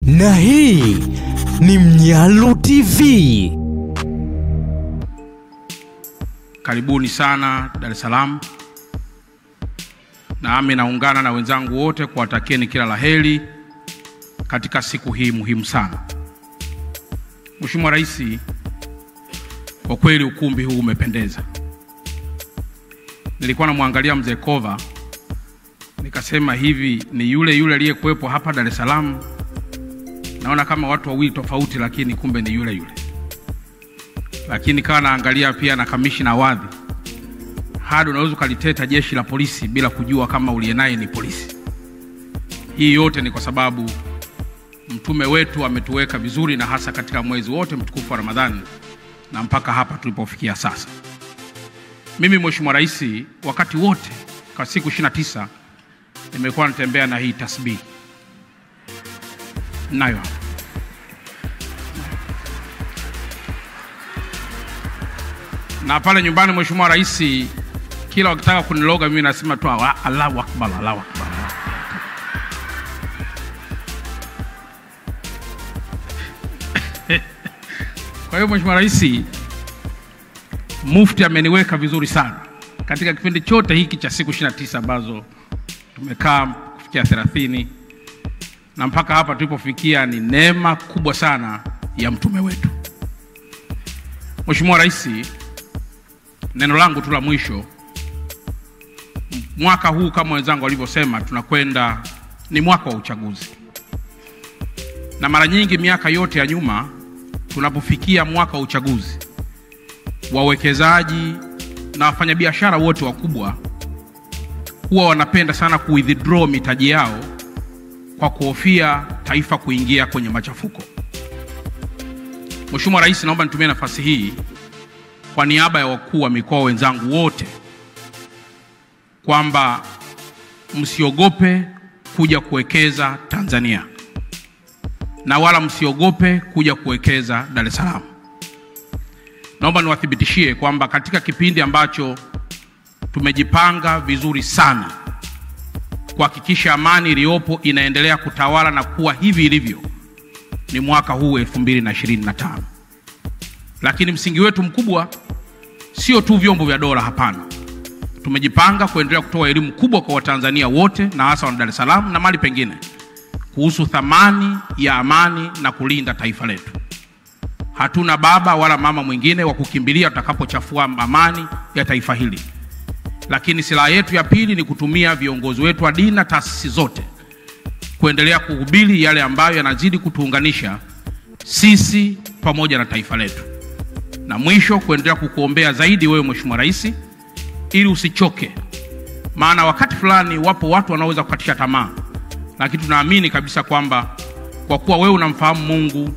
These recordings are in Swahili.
Na hii ni Mnyalu TV. Karibuni sana Dar es Salaam. Nami naungana na wenzangu wote kuwatakieni kila laheri katika siku hii muhimu sana. Mheshimiwa Rais, kwa kweli ukumbi huu umependeza. Nilikuwa namwangalia Mzee Kova, nikasema hivi ni yule aliyekuwepo hapa Dar es Salaam. Naona kama watu wawili tofauti, lakini kumbe ni yule. Lakini kawa naangalia pia na kamishna Wadhi. Hadi unaweza kaliteta jeshi la polisi bila kujua kama uliyenaye ni polisi. Hii yote ni kwa sababu mtume wetu ametuweka vizuri, na hasa katika mwezi wote mtukufu wa Ramadhani na mpaka hapa tulipofikia sasa. Mimi Mheshimiwa Rais, wakati wote kwa siku 29 nimekuwa natembea na hii tasbih. Nayo na pale nyumbani Mheshimiwa Rais, kila wakitaka kuniloga mimi nasema tu Allahu Akbar, Allahu Akbar. Kwa hiyo Mheshimiwa Rais, Mufti ameniweka vizuri sana katika kipindi chote hiki cha siku 29 ambazo tumekaa kufikia 30 na mpaka hapa tulipofikia. Ni neema kubwa sana ya mtume wetu. Mheshimiwa Rais, neno langu tu la mwisho, mwaka huu kama wenzangu walivyosema, tunakwenda ni mwaka wa uchaguzi. Na mara nyingi miaka yote ya nyuma tunapofikia mwaka wa uchaguzi, wawekezaji na wafanyabiashara wote wakubwa huwa wanapenda sana kuwithdraw mitaji yao kwa kuhofia taifa kuingia kwenye machafuko. Mheshimiwa Rais, naomba nitumie nafasi hii kwa niaba ya wakuu wa mikoa wenzangu wote kwamba msiogope kuja kuwekeza Tanzania, na wala msiogope kuja kuwekeza Dar es Salaam. Naomba niwathibitishie kwamba katika kipindi ambacho tumejipanga vizuri sana kuhakikisha amani iliyopo inaendelea kutawala na kuwa hivi ilivyo, ni mwaka huu 2025. Lakini msingi wetu mkubwa sio tu vyombo vya dola, hapana. Tumejipanga kuendelea kutoa elimu kubwa kwa Watanzania wote na hasa wa Dar es Salaam na mahali pengine kuhusu thamani ya amani na kulinda taifa letu. Hatuna baba wala mama mwingine wa kukimbilia tutakapochafua amani ya taifa hili. Lakini silaha yetu ya pili ni kutumia viongozi wetu wa dini na taasisi zote kuendelea kuhubiri yale ambayo yanazidi kutuunganisha sisi pamoja na taifa letu. Na mwisho, kuendelea kukuombea zaidi wewe Mheshimiwa Rais, ili usichoke. Maana wakati fulani wapo watu wanaweza kukatisha tamaa, lakini tunaamini kabisa kwamba kwa kuwa wewe unamfahamu Mungu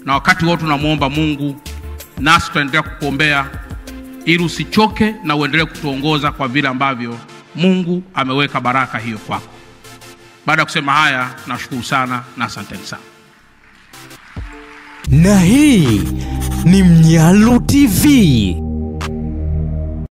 na wakati wote unamuomba Mungu, nasi tutaendelea kukuombea ili usichoke na uendelee kutuongoza kwa vile ambavyo Mungu ameweka baraka hiyo kwako. Baada ya kusema haya, nashukuru sana na asanteni sana. Na hii ni Mnyalu TV.